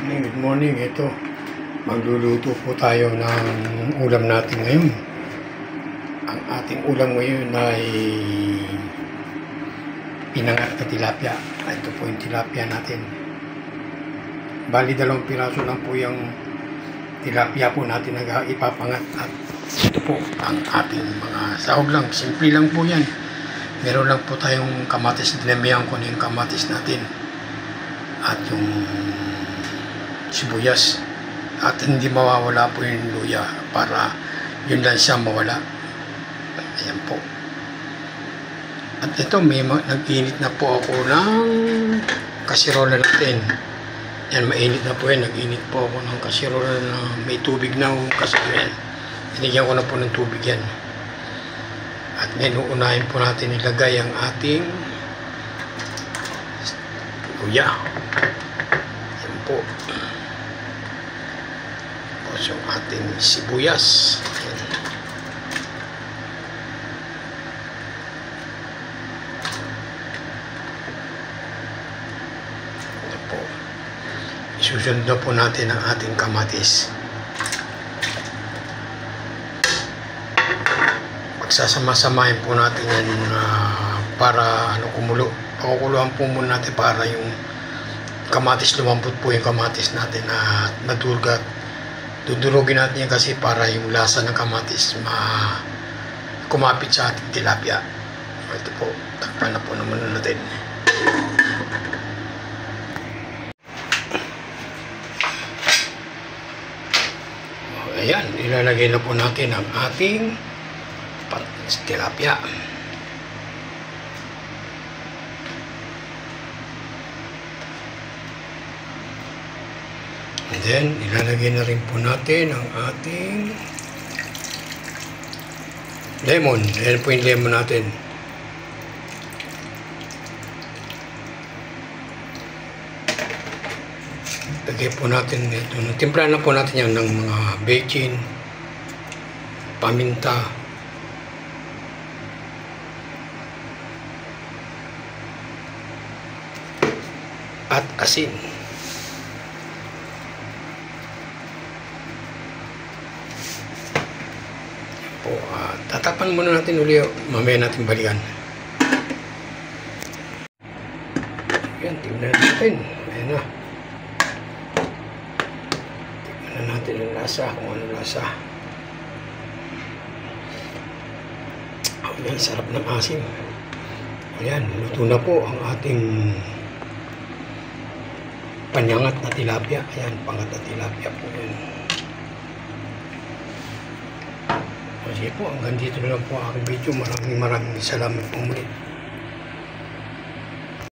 Good morning. Ito, magluluto po tayo ng ulam natin ngayon. Ang ating ulam ngayon ay pinangat na tilapia. Ito po yung tilapia natin. Bali 2 piraso lang po yung tilapia po natin na ipapangat. At ito po ang ating mga sahog lang. Simple lang po yan. Meron lang po tayong kamatis. Dinamihan ko na yung kamatis natin. At yung sibuyas, at hindi mawawala po yung luya para yun lang siya mawala. Ayan po. At ito, nag-init na po ako ng kasirola natin. Yan, mainit na po yan. Nag-init po ako ng kasirola na may tubig na kasi yan. Hinigyan ko na po ng tubig yan. At ngayon, unahin po natin ilagay ang ating luya. Yan po. Yung ating sibuyas. Ayan. Ito po. Isusunod na po natin ang ating kamatis. Pagsasama-samahin po natin yan para kumulo. Pakukuluhan po muna natin para yung kamatis, lumambot po yung kamatis natin na madurgat. Dudurugin natin yan kasi para yung lasa ng kamatis kumapit sa ating tilapia. Ito po, takpan na po naman natin. Ayan, ilalagay na po natin ang ating tilapia. And then, ilalagay na rin po natin ang ating lemon. Ayan po yung lemon natin. Lagay po natin ito. Timplahan na po natin yan ng mga bechin, paminta, at asin. Tatapan muna natin uli, mamaya natin balikan. Ayan, tingnan natin. Ayan na. Tingnan natin ang lasa, kung ano lasa. Ayan, sarap ng asin. Ayan, luto na po ang ating panyangat na tilapia. Ayan, pangat na tilapia po yan. Sige po, hanggang dito na lang po aking video. Maraming salamat po muli.